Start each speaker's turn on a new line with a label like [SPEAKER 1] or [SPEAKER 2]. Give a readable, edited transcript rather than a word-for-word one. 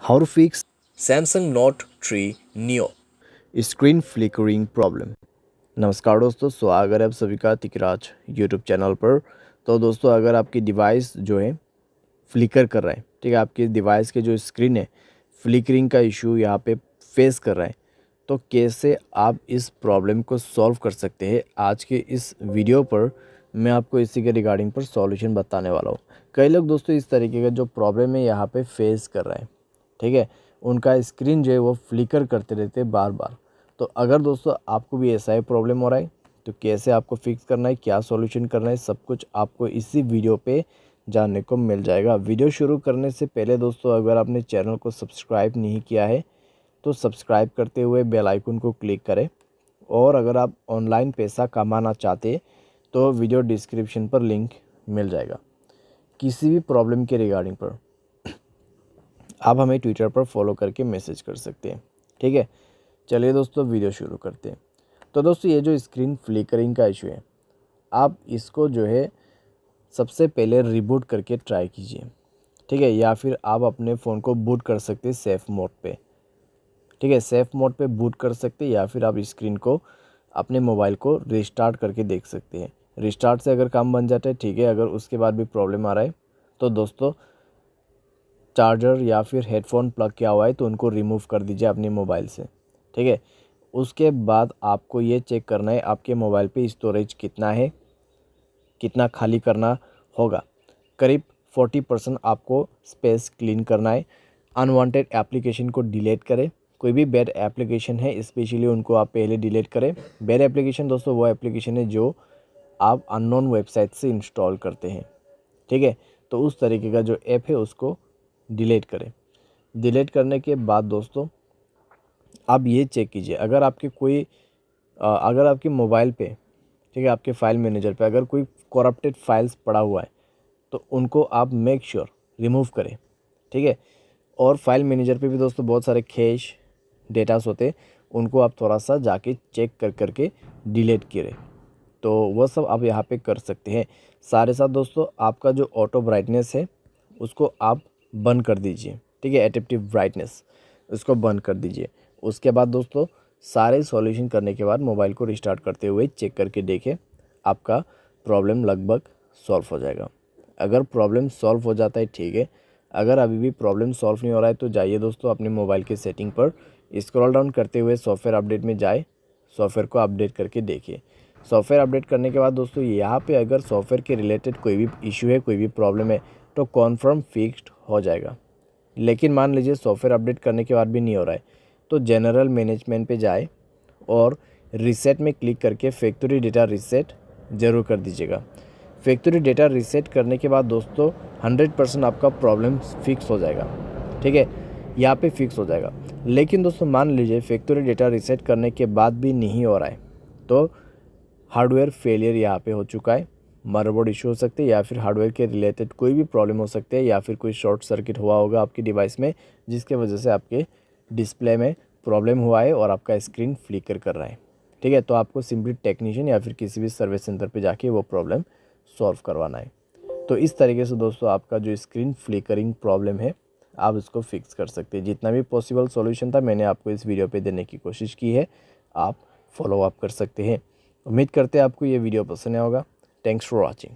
[SPEAKER 1] How to fix
[SPEAKER 2] Samsung Note 3 Neo।
[SPEAKER 1] Screen flickering problem. नमस्कार दोस्तों, स्वागत है आप सभी का तिकराज यूट्यूब चैनल पर। तो दोस्तों, अगर आपकी डिवाइस जो है फ्लिकर कर रहा है, ठीक है, आपकी डिवाइस के जो स्क्रीन है फ्लिकरिंग का इशू यहाँ पे फेस कर रहा है, तो कैसे आप इस प्रॉब्लम को सॉल्व कर सकते हैं, आज के इस वीडियो पर मैं आपको इसी के रिगार्डिंग पर सॉल्यूशन बताने वाला हूँ। कई लोग दोस्तों इस तरीके का जो प्रॉब्लम है यहाँ पे फेस कर रहे हैं, ठीक है, उनका स्क्रीन जो है वो फ्लिकर करते रहते हैं बार बार। तो अगर दोस्तों आपको भी ऐसा ही प्रॉब्लम हो रहा है, तो कैसे आपको फिक्स करना है, क्या सॉल्यूशन करना है, सब कुछ आपको इसी वीडियो पे जानने को मिल जाएगा। वीडियो शुरू करने से पहले दोस्तों, अगर आपने चैनल को सब्सक्राइब नहीं किया है तो सब्सक्राइब करते हुए बेल आइकन को क्लिक करें। और अगर आप ऑनलाइन पैसा कमाना चाहते तो वीडियो डिस्क्रिप्शन पर लिंक मिल जाएगा। किसी भी प्रॉब्लम के रिगार्डिंग पर आप हमें ट्विटर पर फॉलो करके मैसेज कर सकते हैं, ठीक है। चलिए दोस्तों, वीडियो शुरू करते हैं। तो दोस्तों, ये जो स्क्रीन फ्लिकरिंग का इशू है, आप इसको जो है सबसे पहले रिबूट करके ट्राई कीजिए, ठीक है, या फिर आप अपने फ़ोन को बूट कर सकते हैं सेफ़ मोड पे, ठीक है, सेफ़ मोड पे बूट कर सकते हैं, या फिर आप स्क्रीन को अपने मोबाइल को रिस्टार्ट करके देख सकते हैं। रिस्टार्ट से अगर काम बन जाता है, ठीक है, अगर उसके बाद भी प्रॉब्लम आ रहा है तो दोस्तों चार्जर या फिर हेडफोन प्लग किया हुआ है तो उनको रिमूव कर दीजिए अपने मोबाइल से, ठीक है। उसके बाद आपको ये चेक करना है आपके मोबाइल पे स्टोरेज कितना है, कितना खाली करना होगा। करीब 40% आपको स्पेस क्लीन करना है। अनवांटेड एप्लीकेशन को डिलीट करें। कोई भी बैड एप्लीकेशन है स्पेशली उनको आप पहले डिलीट करें। बैड एप्लीकेशन दोस्तों वो एप्लीकेशन है जो आप अननोन वेबसाइट से इंस्टॉल करते हैं, ठीक है। तो उस तरीके का जो ऐप है उसको डिलीट करें। डिलीट करने के बाद दोस्तों आप ये चेक कीजिए, अगर आपके कोई अगर आपके मोबाइल पे, ठीक है, आपके फाइल मैनेजर पे अगर कोई करप्टेड फाइल्स पड़ा हुआ है तो उनको आप मेक श्योर रिमूव करें, ठीक है। और फाइल मैनेजर पे भी दोस्तों बहुत सारे कैश डेटास होते हैं, उनको आप थोड़ा सा जाके चेक कर करके डिलीट करें। तो वह सब आप यहाँ पे कर सकते हैं। सारे साथ दोस्तों आपका जो ऑटो ब्राइटनेस है उसको आप बंद कर दीजिए, ठीक है, एडेप्टिव ब्राइटनेस उसको बंद कर दीजिए। उसके बाद दोस्तों सारे सॉल्यूशन करने के बाद मोबाइल को रिस्टार्ट करते हुए चेक करके देखें, आपका प्रॉब्लम लगभग सॉल्व हो जाएगा। अगर प्रॉब्लम सॉल्व हो जाता है, ठीक है, अगर अभी भी प्रॉब्लम सॉल्व नहीं हो रहा है तो जाइए दोस्तों अपने मोबाइल के सेटिंग पर स्क्रॉल डाउन करते हुए सॉफ्टवेयर अपडेट में जाए, सॉफ्टवेयर को अपडेट करके देखिए। सॉफ्टवेयर अपडेट करने के बाद दोस्तों यहाँ पे अगर सॉफ्टवेयर के रिलेटेड कोई भी इशू है, कोई भी प्रॉब्लम है तो कॉन्फर्म फिक्स्ड हो जाएगा। लेकिन मान लीजिए सॉफ्टवेयर अपडेट करने के बाद भी नहीं हो रहा है तो जनरल मैनेजमेंट पे जाए और रीसेट में क्लिक करके फैक्ट्री डेटा रीसेट ज़रूर कर दीजिएगा। फैक्ट्री डेटा रीसेट करने के बाद दोस्तों 100% आपका प्रॉब्लम फिक्स हो जाएगा, ठीक है, यहाँ पे फिक्स हो जाएगा। लेकिन दोस्तों मान लीजिए फैक्ट्री डेटा रीसेट करने के बाद भी नहीं हो रहा है तो हार्डवेयर फेलियर यहाँ पे हो चुका है। मदरबोर्ड इशू हो सकते हैं या फिर हार्डवेयर के रिलेटेड कोई भी प्रॉब्लम हो सकते हैं, या फिर कोई शॉर्ट सर्किट हुआ होगा आपकी डिवाइस में जिसके वजह से आपके डिस्प्ले में प्रॉब्लम हुआ है और आपका स्क्रीन फ्लिकर कर रहा है, ठीक है। तो आपको सिंपली टेक्नीशियन या फिर किसी भी सर्विस सेंटर पे जाके वो प्रॉब्लम सॉल्व करवाना है। तो इस तरीके से दोस्तों आपका जो स्क्रीन फ्लिकरिंग प्रॉब्लम है आप इसको फिक्स कर सकते हैं। जितना भी पॉसिबल सॉल्यूशन था मैंने आपको इस वीडियो पे देने की कोशिश की है, आप फॉलो अप कर सकते हैं। उम्मीद करते हैं आपको ये वीडियो पसंद आया होगा। Thanks for watching.